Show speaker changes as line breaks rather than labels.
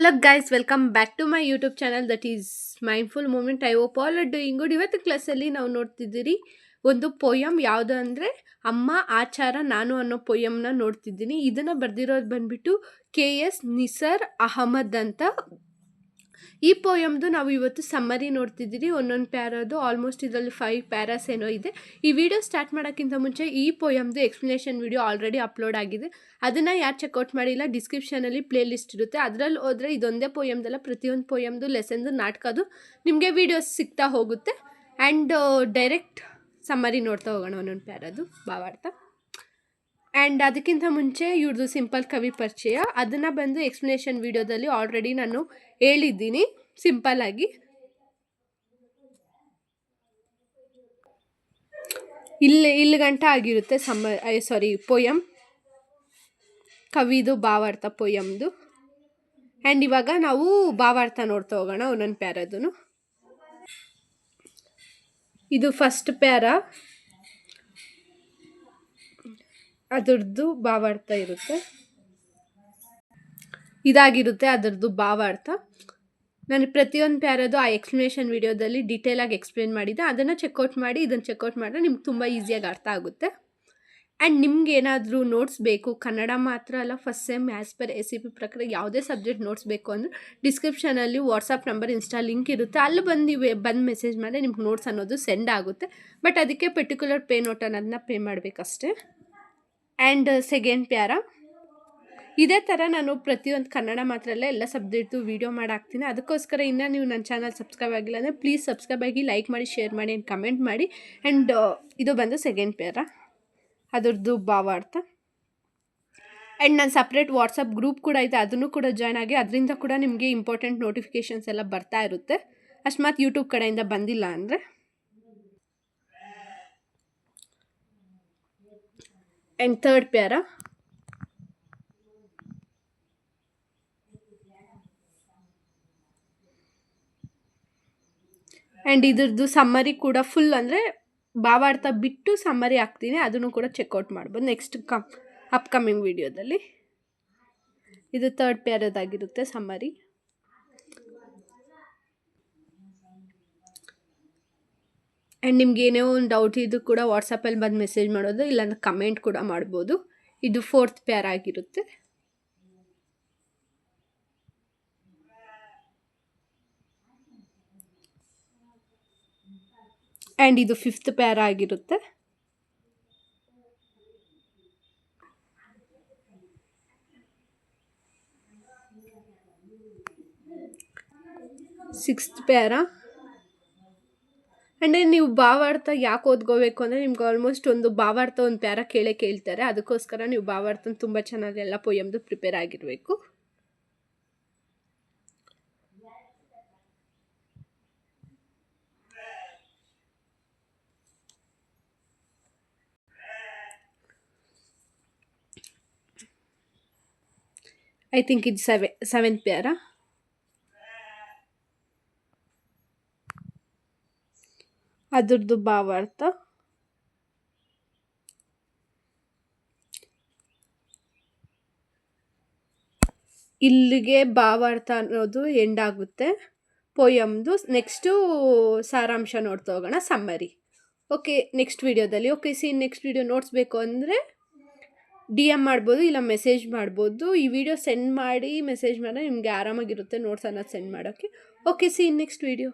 Hello guys, welcome back to my YouTube channel that is Mindful Moment. I hope all are doing good. ಇವತ್ತು ಕ್ಲಾಸಲ್ಲಿ ನಾವು ನೋಡ್ತಿದ್ದೀರಿ ಒಂದು poem ಯಾವುದು ಅಂದರೆ ಅಮ್ಮ ಆಚಾರ ನಾನು ಅನ್ನೋ ಪೊಯಮ್ನ ನೋಡ್ತಿದ್ದೀನಿ. ಇದನ್ನು ಬರೆದಿರೋದು ಬಂದ್ಬಿಟ್ಟು KS ನಿಸರ್ ಅಹಮದ್ ಅಂತ. ಈ ಪೊಯಮ್ದು ನಾವು ಇವತ್ತು ಸಮ್ಮರಿ ನೋಡ್ತಿದ್ದೀರಿ. ಒಂದೊಂದು ಪ್ಯಾರದು ಆಲ್ಮೋಸ್ಟ್ ಇದರಲ್ಲಿ 5 ಪ್ಯಾರಾಸ್ ಏನೋ ಇದೆ. ಈ ವಿಡಿಯೋ ಸ್ಟಾರ್ಟ್ ಮಾಡೋಕ್ಕಿಂತ ಮುಂಚೆ ಈ ಪೊಯಮ್ದು ಎಕ್ಸ್ಪ್ಲನೇಷನ್ ವಿಡಿಯೋ ಆಲ್ರೆಡಿ ಅಪ್ಲೋಡ್ ಆಗಿದೆ. ಅದನ್ನು ಯಾರು ಚೆಕ್ಔಟ್ ಮಾಡಿಲ್ಲ, ಡಿಸ್ಕ್ರಿಪ್ಷನಲ್ಲಿ ಪ್ಲೇ ಲಿಸ್ಟ್ ಇರುತ್ತೆ. ಅದರಲ್ಲಿ ಹೋದರೆ ಇದೊಂದೇ ಪೊಯಮ್ದಲ್ಲ, ಪ್ರತಿಯೊಂದು ಪೊಯಮ್ದು ಲೆಸನ್ದು ನಾಟಕದು ನಿಮಗೆ ವೀಡಿಯೋಸ್ ಸಿಗ್ತಾ ಹೋಗುತ್ತೆ. ಆ್ಯಂಡ್ ಡೈರೆಕ್ಟ್ ಸಮ್ಮರಿ ನೋಡ್ತಾ ಹೋಗೋಣ ಒಂದೊಂದು ಪ್ಯಾರದು ಭಾವಾರ್ಥ. ಆ್ಯಂಡ್ ಅದಕ್ಕಿಂತ ಮುಂಚೆ ಇವ್ರದ್ದು ಸಿಂಪಲ್ ಕವಿ ಪರಿಚಯ ಅದನ್ನು ಬಂದು ಎಕ್ಸ್ಪ್ಲನೇಷನ್ ವಿಡಿಯೋದಲ್ಲಿ ಆಲ್ರೆಡಿ ನಾನು ಹೇಳಿದ್ದೀನಿ ಸಿಂಪಲ್ಲಾಗಿ. ಇಲ್ಲಿ ಗಂಟ ಆಗಿರುತ್ತೆ ಪೊಯಮ್ ಕವಿದು ಭಾವಾರ್ಥ ಪೊಯಮ್ದು. ಆ್ಯಂಡ್ ಇವಾಗ ನಾವು ಭಾವಾರ್ಥ ನೋಡ್ತಾ ಹೋಗೋಣ ಒಂದೊಂದು ಪ್ಯಾರದೂ. ಇದು ಫಸ್ಟ್ ಪ್ಯಾರ, ಅದರದ್ದು ಭಾವಾರ್ಥ ಇರುತ್ತೆ. ಇದಾಗಿರುತ್ತೆ ಅದರದ್ದು ಭಾವಾರ್ಥ. ನಾನು ಪ್ರತಿಯೊಂದು ಪ್ಯಾರದು ಆ ಎಕ್ಸ್ಪ್ಲನೇಷನ್ ವಿಡಿಯೋದಲ್ಲಿ ಡೀಟೇಲಾಗಿ ಎಕ್ಸ್ಪ್ಲೇನ್ ಮಾಡಿದ್ದೆ. ಅದನ್ನು ಚೆಕ್ಔಟ್ ಮಾಡಿ, ಇದನ್ನು ಚೆಕ್ಔಟ್ ಮಾಡಿದ್ರೆ ನಿಮ್ಗೆ ತುಂಬ ಈಸಿಯಾಗಿ ಅರ್ಥ ಆಗುತ್ತೆ. ಆ್ಯಂಡ್ ನಿಮ್ಗೆ ಏನಾದರೂ ನೋಟ್ಸ್ ಬೇಕು, ಕನ್ನಡ ಮಾತ್ರ ಅಲ್ಲ, first sem as per SCP ಪ್ರಕಾರ ಯಾವುದೇ ಸಬ್ಜೆಕ್ಟ್ ನೋಟ್ಸ್ ಬೇಕು ಅಂದರೆ ಡಿಸ್ಕ್ರಿಪ್ಷನಲ್ಲಿ ವಾಟ್ಸಪ್ ನಂಬರ್, ಇನ್ಸ್ಟಾ ಲಿಂಕ್ ಇರುತ್ತೆ. ಅಲ್ಲಿ ಬಂದು ಮೆಸೇಜ್ ಮಾಡಿದ್ರೆ ನಿಮ್ಗೆ ನೋಟ್ಸ್ ಅನ್ನೋದು ಸೆಂಡ್ ಆಗುತ್ತೆ. ಬಟ್ ಅದಕ್ಕೆ ಪರ್ಟಿಕ್ಯುಲರ್ ಪೇ ನೋಟ್ ಅನ್ನೋದನ್ನ ಪೇ ಮಾಡಬೇಕಷ್ಟೇ. ಆ್ಯಂಡ್ ಸೆಕೆಂಡ್ ಪ್ಯಾರ ಇದೇ ಥರ ನಾನು ಪ್ರತಿಯೊಂದು ಕನ್ನಡ ಮಾತ್ರ ಅಲ್ಲ ಎಲ್ಲ ಸಬ್ಜೆಕ್ಟು ವೀಡಿಯೋ ಮಾಡಿ ಹಾಕ್ತೀನಿ. ಅದಕ್ಕೋಸ್ಕರ ಇನ್ನೂ ನೀವು ನನ್ನ ಚಾನಲ್ ಸಬ್ಸ್ಕ್ರೈಬ್ ಆಗಿಲ್ಲ ಅಂದರೆ ಪ್ಲೀಸ್ ಸಬ್ಸ್ಕ್ರೈಬ್ ಆಗಿ, ಲೈಕ್ ಮಾಡಿ, ಶೇರ್ ಮಾಡಿ ಆ್ಯಂಡ್ ಕಮೆಂಟ್ ಮಾಡಿ. ಆ್ಯಂಡ್ ಇದು ಬಂದು ಸೆಕೆಂಡ್ ಪ್ಯಾರ, ಅದರದ್ದು ಭಾವಾರ್ಥ. ಆ್ಯಂಡ್ ನಾನು ಸಪ್ರೇಟ್ ವಾಟ್ಸಪ್ ಗ್ರೂಪ್ ಕೂಡ ಇದೆ, ಅದನ್ನು ಕೂಡ ಜಾಯ್ನ್ ಆಗಿ. ಅದರಿಂದ ಕೂಡ ನಿಮಗೆ ಇಂಪಾರ್ಟೆಂಟ್ ನೋಟಿಫಿಕೇಷನ್ಸ್ ಎಲ್ಲ ಬರ್ತಾ ಇರುತ್ತೆ, ಅಕಸ್ಮಾತ್ ಯೂಟ್ಯೂಬ್ ಕಡೆಯಿಂದ ಬಂದಿಲ್ಲ ಅಂದರೆ. ಆ್ಯಂಡ್ ಥರ್ಡ್ ಪ್ಯಾರ ಆ್ಯಂಡ್ ಇದ್ರದ್ದು ಸಮ್ಮರಿ ಕೂಡ ಫುಲ್ ಅಂದರೆ ಭಾವಾರ್ಥ ಬಿಟ್ಟು ಸಮ್ಮರಿ ಹಾಕ್ತೀನಿ, ಅದನ್ನು ಕೂಡ ಚೆಕ್ಔಟ್ ಮಾಡ್ಬೋದು ನೆಕ್ಸ್ಟ್ ಅಪ್ಕಮಿಂಗ್ ವಿಡಿಯೋದಲ್ಲಿ. ಇದು ಥರ್ಡ್ ಪ್ಯಾರದಾಗಿರುತ್ತೆ ಸಮ್ಮರಿ. ಆ್ಯಂಡ್ ನಿಮ್ಗೆ ಏನೇ ಒಂದು ಡೌಟ್ ಇದು ಕೂಡ ವಾಟ್ಸಪ್ಪಲ್ಲಿ ಬಂದು ಮೆಸೇಜ್ ಮಾಡೋದು, ಇಲ್ಲಾಂದ್ರೆ ಕಮೆಂಟ್ ಕೂಡ ಮಾಡ್ಬೋದು. ಇದು ಫೋರ್ತ್ ಪ್ಯಾರ ಆಗಿರುತ್ತೆ. ಆ್ಯಂಡ್ ಇದು ಫಿಫ್ತ್ ಪ್ಯಾರ ಆಗಿರುತ್ತೆ. Sixth para. ಆ್ಯಂಡ್ ನೀವು ಭಾವಾರ್ಥ ಯಾಕೆ ಓದ್ಕೋಬೇಕು ಅಂದರೆ ನಿಮ್ಗೆ ಆಲ್ಮೋಸ್ಟ್ ಒಂದು ಭಾವಾರ್ಥ ಒಂದು ಪ್ಯಾರ ಕೇಳ್ತಾರೆ. ಅದಕ್ಕೋಸ್ಕರ ನೀವು ಭಾವಾರ್ಥ ತುಂಬ ಚೆನ್ನಾಗಿ ಎಲ್ಲ ಪೊಯಮ್ದು ಪ್ರಿಪೇರ್ ಆಗಿರಬೇಕು. ಐ ಥಿಂಕ್ ಇದು ಸೆವೆಂತ್ ಪ್ಯಾರ. ಅದರದ್ದು ಭಾವಾರ್ಥ. ಇಲ್ಲಿಗೆ ಭಾವಾರ್ಥ ಅನ್ನೋದು ಎಂಡ್ ಆಗುತ್ತೆ ಪೊಯಮ್ದು. ನೆಕ್ಸ್ಟು ಸಾರಾಂಶ ನೋಡ್ತಾ ಹೋಗೋಣ, ಸಮ್ಮರಿ. ಓಕೆ, ನೆಕ್ಸ್ಟ್ ವಿಡಿಯೋದಲ್ಲಿ. ಓಕೆ, ನೆಕ್ಸ್ಟ್ ವಿಡಿಯೋ ನೋಟ್ಸ್ ಬೇಕು ಅಂದರೆ DM ಮಾಡ್ಬೋದು, ಇಲ್ಲ ಮೆಸೇಜ್ ಮಾಡ್ಬೋದು. ಈ ವಿಡಿಯೋ ಸೆಂಡ್ ಮಾಡಿ ಮೆಸೇಜ್ ಮಾಡಿದ್ರೆ ನಿಮಗೆ ಆರಾಮಾಗಿರುತ್ತೆ ನೋಟ್ಸ್ ಅನ್ನೋದು ಸೆಂಡ್ ಮಾಡೋಕ್ಕೆ. Okay, next video.